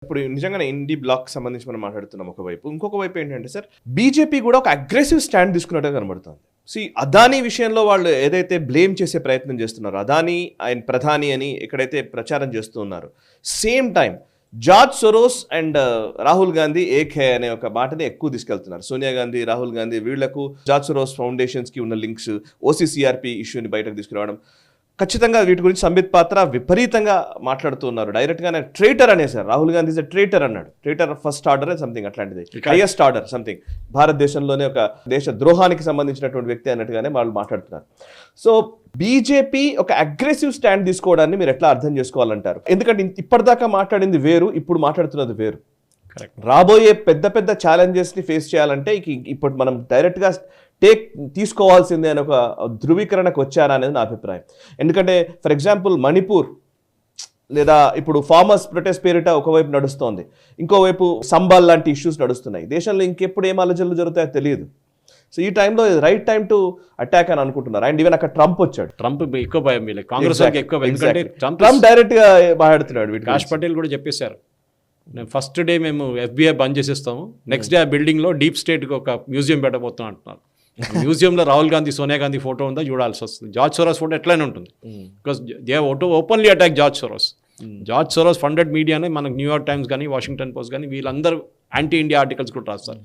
ఇప్పుడు నిజంగానే ఇండి బ్లాక్ సంబంధించి మనం మాట్లాడుతున్నాం ఒకవైపు. ఇంకొక వైపు ఏంటంటే సార్, బీజేపీ కూడా ఒక అగ్రెసివ్ స్టాండ్ తీసుకున్నట్టుగా కనబడుతుంది. అదానీ విషయంలో వాళ్ళు ఏదైతే బ్లేమ్ చేసే ప్రయత్నం చేస్తున్నారో, అదానీ ఆయన ప్రధాని అని ఎక్కడైతే ప్రచారం చేస్తూ ఉన్నారు, same time George Soros and Rahul Gandhi ఏక్ హే అనే ఒక మాటని ఎక్కువ తీసుకెళ్తున్నారు. సోనియా గాంధీ, రాహుల్ గాంధీ వీళ్లకు జార్జ్ సోరోస్ ఫౌండేషన్స్కి ఉన్న లింక్స్, ఓసీసీఆర్పీ ఇష్యూని బయటకు తీసుకురావడం, ఖచ్చితంగా వీటి గురించి సంబిత్ పాత్ర విపరీతంగా మాట్లాడుతున్నారు. డైరెక్ట్గానే ట్రేటర్ అనేసారు. Rahul Gandhi is a traitor అన్నాడు. ట్రేటర్ ఫస్ట్ ఆర్డర్ సంథింగ్ అట్లాంటిది, హైయెస్ట్ ఆర్డర్ సంథింగ్, భారతదేశంలోనే ఒక దేశ ద్రోహానికి సంబంధించినటువంటి వ్యక్తి అన్నట్టుగానే వాళ్ళు మాట్లాడుతున్నారు. సో బీజేపీ ఒక అగ్రెసివ్ స్టాండ్ తీసుకోవడాన్ని మీరు ఎట్లా అర్థం చేసుకోవాలంటారు? ఎందుకంటే ఇప్పటిదాకా మాట్లాడింది వేరు, ఇప్పుడు మాట్లాడుతున్నది వేరు. రాబోయే పెద్ద పెద్ద ఛాలెంజెస్ని ఫేస్ చేయాలంటే ఇప్పుడు మనం డైరెక్ట్గా తీసుకోవాల్సిందే అని ఒక ధృవీకరణకు వచ్చారా అనేది నా అభిప్రాయం. ఎందుకంటే ఫర్ ఎగ్జాంపుల్ మణిపూర్ లేదా ఇప్పుడు ఫార్మర్స్ ప్రొటెస్ట్ పేరిట ఒకవైపు నడుస్తోంది, ఇంకోవైపు సంబాల్ లాంటి ఇష్యూస్ నడుస్తున్నాయి. దేశంలో ఇంకెప్పుడు ఏం అలజడులు జరుగుతాయో తెలియదు. సో ఈ టైంలో రైట్ టైం టు అటాక్ అని అనుకుంటున్నారు. అండ్ ఈవెన్ అక్కడ ట్రంప్ వచ్చాడు. ట్రంప్ ఎక్కువ భయం, కాంగ్రెస్ ఎక్కువ, ఎందుకంటే ట్రంప్ డైరెక్ట్ గా మాట్లాడుతున్నాడు. కాష్ పటేల్ కూడా చెప్పేశారు, ఫస్ట్ డే మేము FBI బంద్ చేసేస్తాము, నెక్స్ట్ డే ఆ బిల్డింగ్లో డీప్ స్టేట్కి ఒక మ్యూజియం పెట్టబోతాం అంటున్నారు. మ్యూజియంలో రాహుల్ గాంధీ, సోనియా గాంధీ ఫోటో ఉందా చూడాల్సి వస్తుంది. జార్జ్ సోరోస్ ఫోటో ఎట్లయినా ఉంటుంది, because they openly attack George Soros. George Soros funded మీడియానే మనకు న్యూయార్క్ టైమ్స్ కానీ, వాషింగ్టన్ పోస్ట్ కానీ వీళ్ళందరూ యాంటీ ఇండియా ఆర్టికల్స్ కూడా రాస్తారు.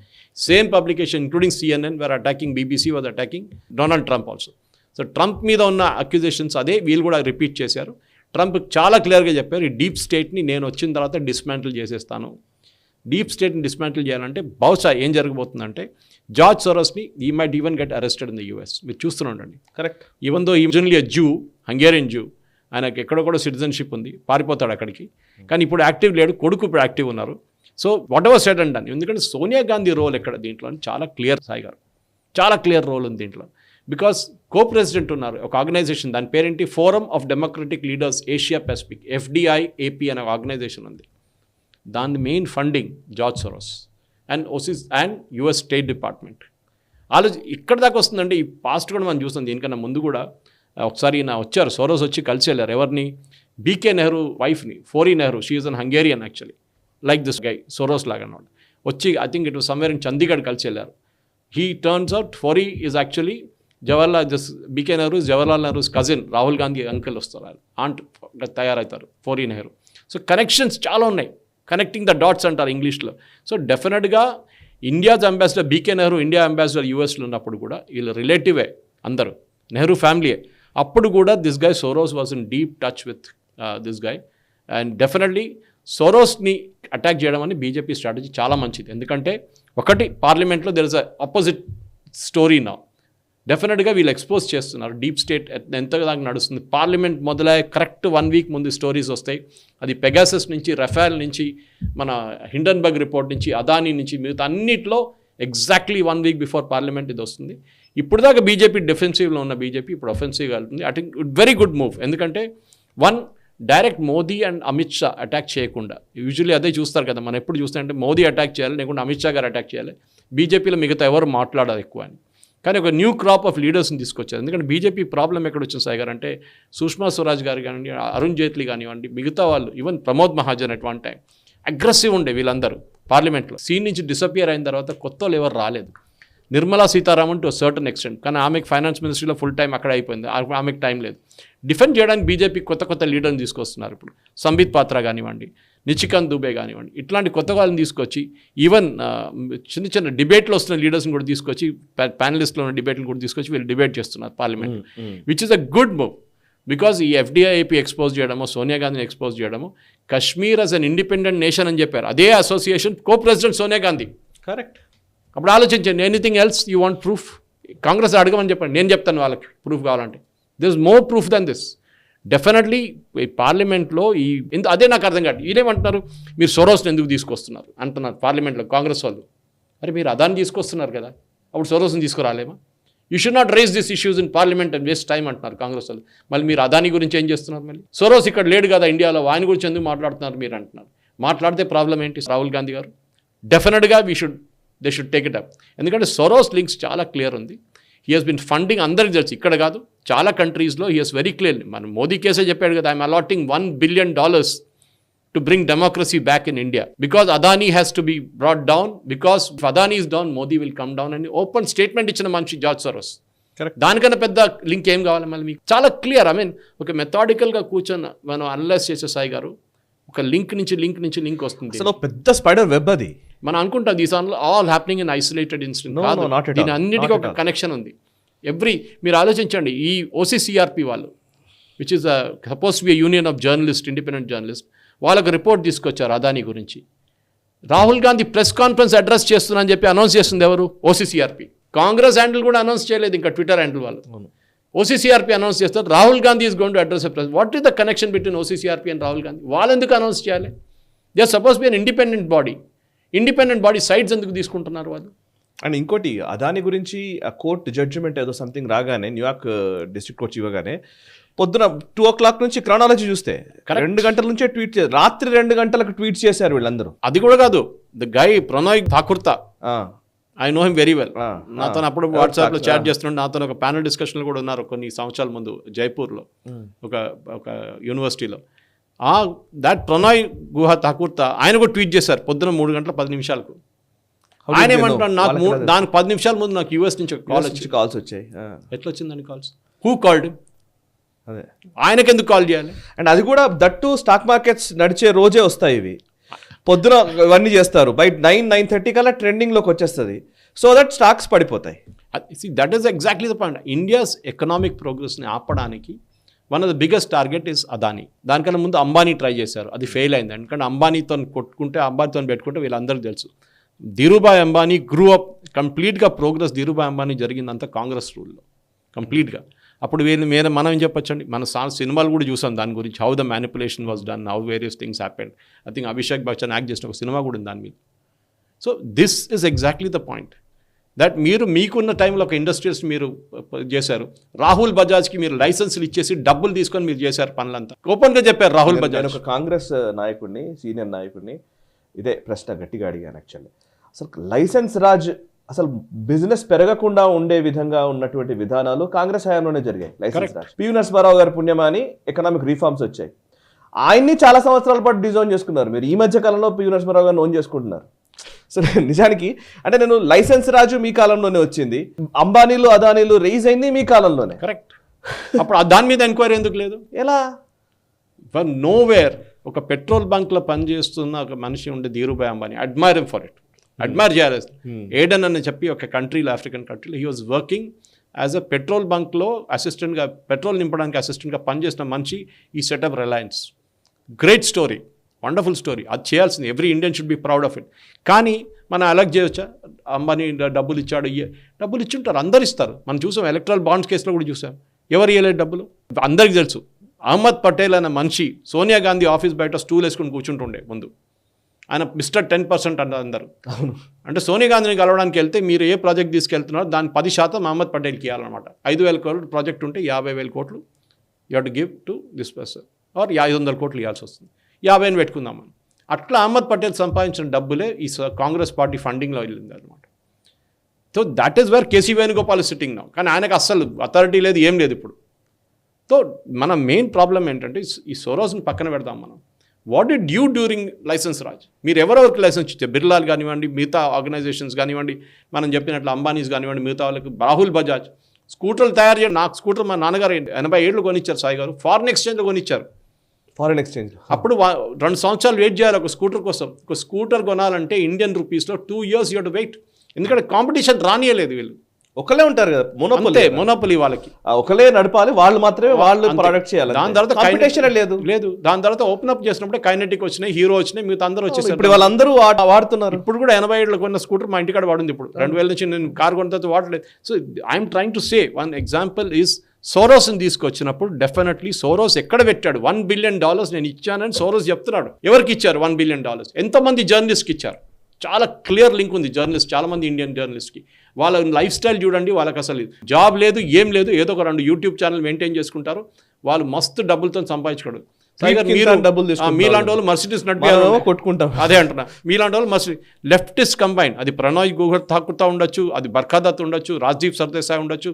Same publication including CNN wear attacking, BBC was attacking Donald Trump also. So Trump మీద ఉన్న అక్యూజేషన్స్ అదే వీళ్ళు కూడా రిపీట్ చేశారు. ట్రంప్ చాలా క్లియర్గా చెప్పారు, ఈ డీప్ స్టేట్ని నేను వచ్చిన తర్వాత డిస్మాంటిల్ చేసేస్తాను. డీప్ స్టేట్ని డిస్మాంటిల్ చేయాలంటే బహుశా ఏం జరగబోతుందంటే జార్జ్ సోరోస్ని ఈ might even get arrested in the US. మీరు చూస్తుండండి. Correct. Even though is only Jew, Hungarian Jew, ఆయనకి ఎక్కడో కూడా సిటిజన్షిప్ ఉంది, పారిపోతాడు అక్కడికి. కానీ ఇప్పుడు యాక్టివ్ లేడు, కొడుకు ఇప్పుడు యాక్టివ్ ఉన్నారు. So what ever said and done. ఎందుకంటే సోనియా గాంధీ రోల్ ఎక్కడ దీంట్లో చాలా క్లియర్, సాయి గారు చాలా క్లియర్ రోల్ ఉంది దీంట్లో. బికాస్ కో-ప్రెసిడెంట్ ఉన్నారు ఒక ఆర్గనైజేషన్, దాని పేరేంటి, forum of democratic leaders Asia Pacific, FDI-AP అనే ఆర్గనైజేషన్ ఉంది. దాని main funding George Soros and US state department. ఇక్కడ దాకా వస్తుందంటే ఈ పాస్ట్ కూడా మనం చూస్తాం. దీనికన్నా ముందు కూడా ఒకసారి వచ్చారు, సోరోస్ వచ్చి కలిసి వెళ్ళారు. ఎవరిని? BK నెహ్రూ వైఫ్ని, Fori Nehru. She is an Hungarian actually, like this guy, Soros లాగా అన్నమాట. వచ్చి I think it was somewhere in Chandigarh కలిసి వెళ్ళారు. He turns out Fori is actually BK Nehru Jawaharlal Nehru's cousin, Rahul Gandhi uncle వస్తారు, ఆంట్ తయారవుతారు ఫోరీ నెహ్రూ. సో కనెక్షన్స్ చాలా ఉన్నాయి, కనెక్టింగ్ ద డాట్స్ అంటారు ఇంగ్లీష్లో. సో డెఫినెట్గా India's ambassador BK Nehru, India ambassador USలో ఉన్నప్పుడు కూడా వీళ్ళు రిలేటివే అందరూ, నెహ్రూ ఫ్యామిలీయే. అప్పుడు కూడా this guy Soros was in deep touch with this guy. And definitely సోరోస్ని అటాక్ చేయడం అని బీజేపీ స్ట్రాటజీ చాలా మంచిది. ఎందుకంటే ఒకటి, పార్లమెంట్లో there is a opposite story నా. డెఫినెట్గా వీళ్ళు ఎక్స్పోజ్ చేస్తున్నారు డీప్ స్టేట్ ఎంతగా నడుస్తుంది. పార్లమెంట్ మొదలయ్యే కరెక్ట్ 1 వీక్ ముందు స్టోరీస్ వస్తాయి. అది పెగాసస్ నుంచి, రఫేల్ నుంచి, మన హిండన్బర్గ్ రిపోర్ట్ నుంచి, అదానీ నుంచి, మిగతా అన్నిట్లో ఎగ్జాక్ట్లీ 1 వీక్ బిఫోర్ పార్లమెంట్ ఇది వస్తుంది. ఇప్పుడు దాకా బీజేపీ డిఫెన్సివ్లో ఉన్న బీజేపీ ఇప్పుడు ఒఫెన్సివ్గా వెళ్తుంది. I think very good move. ఎందుకంటే direct Modi and Amit Shah attack చేయకుండా, యూజువల్లీ అదే చూస్తారు కదా మనం ఎప్పుడు చూస్తారంటే మోదీ అటాక్ చేయాలి, లేకుంటే అమిత్ షా గారు అటాక్ చేయాలి, బీజేపీలో మిగతా ఎవరు మాట్లాడాలి ఎక్కువ అని. కానీ ఒక న్యూ క్రాప్ ఆఫ్ లీడర్స్ని తీసుకొచ్చారు. ఎందుకంటే బీజేపీ ప్రాబ్లం ఎక్కడ వచ్చింది సాయి గారు అంటే, సుష్మా స్వరాజ్ గారు కానివ్వండి, అరుణ్ జైట్లీ కానివ్వండి, మిగతా వాళ్ళు, even Pramod Mahajan at one time aggressive ఉండే వీళ్ళందరూ పార్లమెంట్లో. సీన్ నుంచి డిసపియర్ అయిన తర్వాత కొత్త వాళ్ళు ఎవరు రాలేదు. Nirmala Sitharaman to certain extent, కానీ ఆమెకు ఫైనాన్స్ మినిస్ట్రీలో ఫుల్ టైం అక్కడ అయిపోయింది, ఆమెకు టైం లేదు. డిఫెండ్ చేయడానికి బీజేపీ కొత్త లీడర్ని తీసుకొస్తున్నారు. ఇప్పుడు సంబిత్ పాత్ర కానివ్వండి, నిచికాంత్ దుబే కానివ్వండి, ఇట్లాంటి కొత్త వాళ్ళని తీసుకొచ్చి, ఈవెన్ చిన్న డిబేట్లో వస్తున్న లీడర్స్ని కూడా తీసుకొచ్చి, ప్యానలిస్ట్లో ఉన్న డిబేట్లను కూడా తీసుకొచ్చి వీళ్ళు డిబేట్ చేస్తున్నారు parliament, which is a good move. Because ఈ FDI-AP ఎక్స్పోజ్ చేయడము, సోనియా గాంధీని ఎక్స్పోజ్ చేయడము, Kashmir as an independent nation అని చెప్పారు అదే association co-president Sonia Gandhi. Correct. అప్పుడు ఆలోచించండి, anything else you want proof? Congress అడగమని చెప్పండి, నేను చెప్తాను వాళ్ళకి ప్రూఫ్ కావాలంటే. This is more proof than this. Definitely ఈ పార్లమెంట్లో అదే నాకు అర్థం కాదు. వీళ్ళేమంటున్నారు, మీరు సోరోస్ని ఎందుకు తీసుకొస్తున్నారు అంటున్నారు పార్లమెంట్లో కాంగ్రెస్ వాళ్ళు. మరి మీరు అదాన్ని తీసుకొస్తున్నారు కదా, అప్పుడు సోరోస్ని తీసుకురాలేమా? You should not raise this issues in parliament and waste time అంటున్నారు కాంగ్రెస్ వాళ్ళు. మళ్ళీ మీరు అదాని గురించి ఏం చేస్తున్నారు? మళ్ళీ సోరోస్ ఇక్కడ లేడు కదా ఇండియాలో, ఆయన గురించి ఎందుకు మాట్లాడుతున్నారు మీరు అంటున్నారు. మాట్లాడితే ప్రాబ్లం ఏంటి? రాహుల్ గాంధీ గారు డెఫినెట్గా they should take it up. ఎందుకంటే సోరోస్ లింక్స్ చాలా క్లియర్ ఉంది. హీ హెస్ బిన్ ఫండింగ్, అందరికి తెలుసు, ఇక్కడ కాదు చాలా కంట్రీస్లో హీ హెస్ వెరీ క్లియర్. మన మోదీ కేసే చెప్పాడు కదా, I'm allotting $1 billion to bring democracy back in India. Because Adani has to be brought down, because if Adani is down, Modi will come down. And open statement ఇచ్చిన మనిషి George Soros. Correct. దానికన్నా పెద్ద link ఏం కావాలి మళ్ళీ మీకు? చాలా clear. ఒక మెథాడికల్గా కూర్చొని మనం అనలైజ్ చేసే సాయి గారు ఒక లింక్ నుంచి లింక్ వస్తుంది. అసలు పెద్ద స్పైడర్ వెబ్ అది. మనం అనుకుంటాం these are all happening in isolated incident. దీని అన్నిటికీ ఒక కనెక్షన్ ఉంది. మీరు ఆలోచించండి, ఈ OCCRP వాళ్ళు, which is suppose to be union of journalist, independent journalist, వాళ్ళకు రిపోర్ట్ తీసుకొచ్చారు అదానీ గురించి. Rahul Gandhi press conference address చేస్తున్నా అని చెప్పి అనౌన్స్ చేస్తుంది ఎవరు? OCCRP. కాంగ్రెస్ హ్యాండిల్ కూడా అనౌన్స్ చేయలేదు, ఇంకా ట్విట్టర్ హ్యాండిల్ వాళ్ళు. OCCRP అనౌన్స్ చేస్తారు Rahul Gandhi is going to address a press. What is the connection between OCCRP and Rahul Gandhi? వాళ్ళు ఎందుకు అనౌన్స్ చేయాలి? They are suppose be an independent body sides ఎందుకు తీసుకుంటున్నారు వాళ్ళు? అండ్ ఇంకోటి, అదాని గురించి ఆ కోర్టు జడ్జిమెంట్ ఏదో సంథింగ్ రాగానే, న్యూయార్క్ డిస్ట్రిక్ట్ కోర్ట్ ఇవ్వగానే పొద్దున 2 o'clock నుంచి క్రానాలజీ చూస్తే 2 గంటల నుంచే ట్వీట్ చేశారు. రాత్రి 2 గంటలకు ట్వీట్ చేశారు వీళ్ళందరూ. అది కూడా కాదు, the guy Pranay Thakurta, I know him very well. నాతో అప్పుడు వాట్సాప్లో చాట్ చేస్తున్నాడు. నాతో ఒక ప్యానల్ డిస్కషన్లు కూడా ఉన్నారు కొన్ని సంవత్సరాల ముందు జైపూర్లో ఒక యూనివర్సిటీలో. దాట్ ప్రణయ్ గుహ ఠాకూర్తా ఆయన కూడా ట్వీట్ చేశారు పొద్దున 3:10 ఆయన ఏమంటాడు, నాకు దానికి 10 నిమిషాల ముందు నాకు US నుంచి కాల్స్ వచ్చాయి. ఎట్లా వచ్చిందని కాల్స్? Who called? అదే ఆయనకి ఎందుకు కాల్ చేయాలి? అండ్ అది కూడా దట్టు స్టాక్ మార్కెట్స్ నడిచే రోజే వస్తాయి ఇవి. పొద్దున ఇవన్నీ చేస్తారు, బై 9-9:30 కల్లా ట్రెండింగ్లోకి వచ్చేస్తుంది. సో దట్ స్టాక్స్ పడిపోతాయి. That is exactly the point. India's economic ప్రోగ్రెస్ని ఆపడానికి one of the biggest target is Adani. దానికన్నా ముందు అంబానీ ట్రై చేశారు, అది ఫెయిల్ అయింది. ఎందుకంటే అంబానీతో పెట్టుకుంటే వీళ్ళందరికీ తెలుసు. ధీరుభాయ్ అంబానీ గ్రూ అప్ కంప్లీట్గా ప్రోగ్రెస్. ధీరుభాయ్ అంబానీ జరిగిందంతా కాంగ్రెస్ రూల్లో కంప్లీట్గా. అప్పుడు మనం ఏం చెప్పొచ్చండి, మన సినిమాలు కూడా చూసాం దాని గురించి, how the manipulation was done, how various things happened. I think Abhishek Bachchan act చేసిన ఒక సినిమా కూడా ఉంది దాని మీద. So this is exactly the point that మీకున్న టైంలో ఒక ఇండస్ట్రీస్ మీరు చేశారు. రాహుల్ బజాజ్కి మీరు లైసెన్సులు ఇచ్చేసి డబ్బులు తీసుకొని మీరు చేశారు పనులంతా. ఓపెన్గా చెప్పారు రాహుల్ బజాజ్. ఒక కాంగ్రెస్ నాయకుడిని, సీనియర్ నాయకుడిని ఇదే ప్రశ్న గట్టిగా అడిగాను. యాక్చువల్లీ అసలు లైసెన్స్ రాజ్, అసలు బిజినెస్ పెరగకుండా ఉండే విధంగా ఉన్నటువంటి విధానాలు కాంగ్రెస్ హయాంలోనే జరిగాయి. లైసెన్స్ రాజ్, పివి నరసింహారావు గారి పుణ్యమాని ఎకనామిక్ రిఫార్మ్స్ వచ్చాయి. ఆయన్ని చాలా సంవత్సరాల పాటు డిజైన్ చేసుకున్నారు. మీరు ఈ మధ్య కాలంలో పివి నరసింహారావు గారిని ఓన్ చేసుకుంటున్నారు. సో నిజానికి అంటే నేను లైసెన్స్ రాజు మీ కాలంలోనే వచ్చింది, అంబానీలు అదానీలు రైజ్ అయింది మీ కాలంలోనే. కరెక్ట్. అప్పుడు దాని మీద ఎంక్వైరీ ఎందుకు లేదు? ఎలా? ఫర్ నోవేర్ ఒక పెట్రోల్ బంక్లో పనిచేస్తున్న ఒక మనిషి ఉండే Dhirubhai Ambani, admire for it, admire చేయాలి. ఏడన్ అని చెప్పి ఒక కంట్రీలో, ఆఫ్రికన్ కంట్రీలో, he was working as a petrol బంక్లో అసిస్టెంట్గా, పెట్రోల్ నింపడానికి అసిస్టెంట్గా పనిచేసిన మనిషి ఈ setup Reliance. Great story, wonderful story. అది చేయాల్సింది. Every Indian should be proud of it. కానీ మనం అలెక్ట్ చేయవచ్చా? అంబానీ డబ్బులు ఇచ్చాడు, డబ్బులు ఇచ్చుంటారు, అందరు ఇస్తారు. మనం చూసాం ఎలక్ట్రల్ బాండ్స్ కేసులో కూడా చూసాం. ఎవరు ఇవ్వలేదు డబ్బులు? అందరికీ తెలుసు. అహ్మద్ పటేల్ అనే మనిషి సోనియా గాంధీ ఆఫీస్ బయట స్టూల్ వేసుకుని కూర్చుంటుండే ముందు. ఆయన మిస్టర్ 10% అన్నారు అందరు. అంటే సోనియా గాంధీని కలవడానికి వెళ్తే మీరు ఏ ప్రాజెక్ట్ తీసుకెళ్తున్నారో దాని 10% అహ్మద్ పటేల్కి ఇవ్వాలన్నమాట. 5,000 కోట్లు ప్రాజెక్ట్ ఉంటే 50,000 కోట్లు you have to give to this person, or 500 కోట్లు ఇవ్వాల్సి వస్తుంది. 50 పెట్టుకుందాం మనం. అట్లా అహ్మద్ పటేల్ సంపాదించిన డబ్బులే ఈ కాంగ్రెస్ పార్టీ ఫండింగ్లో వెళ్ళింది అనమాట. So that is where KC Venugopal sitting now. కానీ ఆయనకు అస్సలు అథారిటీ లేదు, ఏం లేదు ఇప్పుడు. సో మన మెయిన్ ప్రాబ్లం ఏంటంటే ఈ సోరోస్ని పక్కన పెడదాం మనం. What did you during licence Raj? మీరు ఎవరెవరికి లైసెన్స్ ఇచ్చారు? బిర్లాలు కానివ్వండి, మిగతా ఆర్గనైజేషన్స్ కానివ్వండి, మనం చెప్పినట్లు అంబానీస్ కానివ్వండి, మిగతా వాళ్ళకి, రాహుల్ బజాజ్ స్కూటర్లు తయారు చేయడం. నాకు స్కూటర్ మా నాన్నగారు 87 కొనిచ్చారు సాయి గారు, ఫారెన్ ఎక్స్చేంజ్లో కొనిచ్చారు. ఫారెన్ ఎక్స్చేంజ్ అప్పుడు 2 సంవత్సరాలు వెయిట్ చేయాలి ఒక స్కూటర్ కోసం. ఒక స్కూటర్ కొనాలంటే ఇండియన్ రూపీస్లో 2 years యూ టు వెయిట్. ఎందుకంటే కాంపిటీషన్ రానియలేదు. వీళ్ళు ఒకళ్ళే ఉంటారు కదా, మోనోపొలీ వాళ్ళకి ఒకళ్ళే నడపాలి, వాళ్ళు మాత్రమే వాళ్ళు ప్రొడక్ట్ చేయాలి. దాని తర్వాత కాంపిటీషన్ లేదు. దాని తర్వాత ఓపెన్ అప్ చేసినప్పుడు కైనెటిక్ వచ్చినాయి, హీరో వచ్చినాయి, మిగతా అందరూ వచ్చేసి ఇప్పుడు వాళ్ళందరూ వాడుతున్నారు. ఇప్పుడు కూడా 87 కొన్న స్కూటర్ మా ఇంటికాడ వాడింది. ఇప్పుడు 2000 నుంచి నేను కార్ కొన్న తర్వాత వాడలేదు. So I'm trying to say one example is సోరోస్ని తీసుకొచ్చినప్పుడు డెఫినెట్లీ సోరోస్ ఎక్కడ పెట్టాడు? $1 billion నేను ఇచ్చానని సోరోస్ చెప్తున్నాడు. ఎవరికి ఇచ్చారు $1 billion? ఎంతమంది జర్నలిస్ట్కి ఇచ్చారు? చాలా క్లియర్ లింక్ ఉంది. జర్నలిస్ట్, చాలామంది ఇండియన్ జర్నలిస్ట్కి వాళ్ళ లైఫ్ స్టైల్ చూడండి. వాళ్ళకి అసలు జాబ్ లేదు, ఏం లేదు, ఏదో ఒక 2 యూట్యూబ్ ఛానల్ మెయింటైన్ చేసుకుంటారు. వాళ్ళు మస్తు డబ్బులతో సంపాదించుకోడు. మీలాంటి వాళ్ళు మర్సిడీస్ కొట్టుకుంటాం. అదే అంటున్నా, మీలాంటి వాళ్ళు మర్సిడీస్ లెఫ్టిస్ట్ కంబైన్. అది ప్రణయ్ ఠాకూర్తా ఉండొచ్చు, అది బర్ఖాదత్ ఉండొచ్చు, రాజ్దీప్ సర్దేశాయ్ ఉండొచ్చు,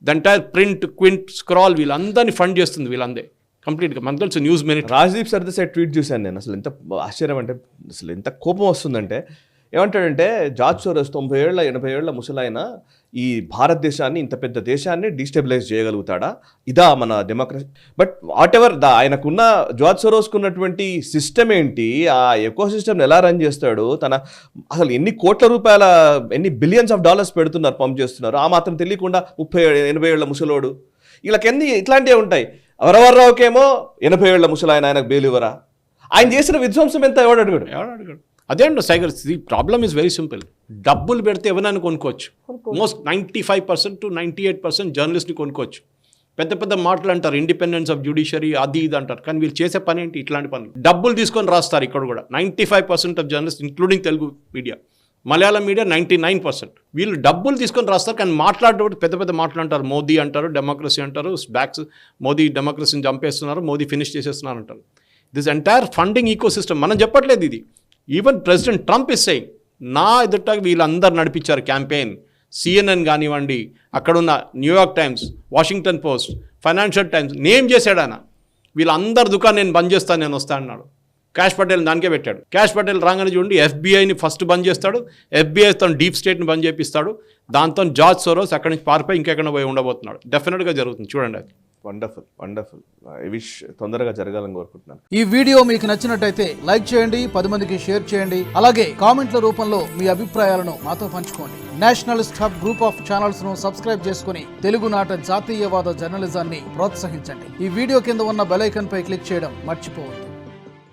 the entire print, quint, scroll వీళ్ళందరినీ ఫండ్ చేస్తుంది వీళ్ళందే. కంప్లీట్గా మనకు తెలుసు news minute. Rajdeep Sardesai tweet చూశాను నేను. అసలు ఎంత ఆశ్చర్యం అంటే, అసలు ఎంత కోపం వస్తుందంటే, ఏమంటాడంటే జార్జ్ సోరోస్ 90 ఏళ్ళ 80 ఏళ్ళ ముసలాయన ఈ భారతదేశాన్ని, ఇంత పెద్ద దేశాన్ని డీస్టెబిలైజ్ చేయగలుగుతాడా? ఇదా మన డెమోక్రసీ? బట్ వాట్ ఎవర్ ఆయనకున్న జార్జ్ సోరోస్కు ఉన్నటువంటి సిస్టమ్ ఏంటి, ఆ ఎకో సిస్టమ్ని ఎలా రన్ చేస్తాడు, అసలు ఎన్ని కోట్ల రూపాయల, ఎన్ని బిలియన్స్ ఆఫ్ డాలర్స్ పెడుతున్నారు, పంప్ చేస్తున్నారు, ఆ మాత్రం తెలియకుండా 30-80 ఏళ్ళ ముసలోడు. వీళ్ళకెన్ని ఇట్లాంటివే ఉంటాయి. వరవర్రావుకేమో 80 ఏళ్ళ ముసలాయన, ఆయనకు బెయిల్ ఇవ్వరా? ఆయన చేసిన విధ్వంసం ఎంత ఎవడు అడుగుడు? అదే అండి సైగర్, the problem is very simple. డబ్బులు పెడితే ఎవరైనా కొనుక్కోవచ్చు. మోస్ట్ 95% to 98% జర్నలిస్ట్ని కొనుక్కోవచ్చు. పెద్ద పెద్ద మాటలు అంటారు, ఇండిపెండెన్స్ ఆఫ్ జ్యుడిషియరీ, అది ఇది అంటారు. కానీ వీళ్ళు చేసే పని ఏంటి? ఇట్లాంటి పనులు. డబ్బులు తీసుకొని రాస్తారు. ఇక్కడ కూడా 95% of journalist, including Telugu media, Malayalam media 99%. వీళ్ళు డబ్బులు తీసుకొని రాస్తారు. కానీ మాట్లాడేటప్పుడు పెద్ద పెద్ద మాటలు అంటారు. మోదీ అంటారు, డెమోక్రసీ అంటారు, బ్యాక్స్ మోదీ డెమోక్రసీని చంపేస్తున్నారు, మోదీ ఫినిష్ చేసేస్తున్నారు అంటారు. This entire funding eco system మనం చెప్పట్లేదు ఇది. Even president Trump is saying, నా ఎదుట వీళ్ళందరూ నడిపించారు క్యాంపెయిన్. CNN కానివ్వండి, అక్కడున్న New York times, Washington post, financial times name చేశాడు ఆయన. వీళ్ళందరి దుకాణం నేను బంద్ చేస్తాను, నేను వస్తాను అన్నాడు. క్యాష్ పటేల్ దానికే పెట్టాడు. క్యాష్ పటేల్ రాగానే చూడండి, FBIని ఫస్ట్ బంద్ చేస్తాడు, FBI తను డీప్ స్టేట్ని బంద్ చేపిస్తాడు. దాంతో జార్జ్ సోరోస్ అక్కడి నుంచి పారిపోయి ఇంకెక్కడ పోయి ఉండబోతున్నాడు. డెఫినెట్గా జరుగుతుంది, చూడండి అది. Wonderful wonderful. ఐ విష్ తొందరగా జరగాలని కోరుకుంటున్నాను. ఈ వీడియో మీకు నచ్చినట్టయితే లైక్ చేయండి, 10 మందికి షేర్ చేయండి. అలాగే కామెంట్ల రూపంలో మీ అభిప్రాయాలను మాతో పంచుకోండి. Nationalist hub group of channels ను సబ్స్క్రైబ్ చేసుకుని తెలుగునాట జాతీయవాద జర్నలిజాన్ని ప్రోత్సహించండి. ఈ వీడియో కింద ఉన్న బెల్ ఐకాన్ పై క్లిక్ చేయడం మర్చిపోవద్దు.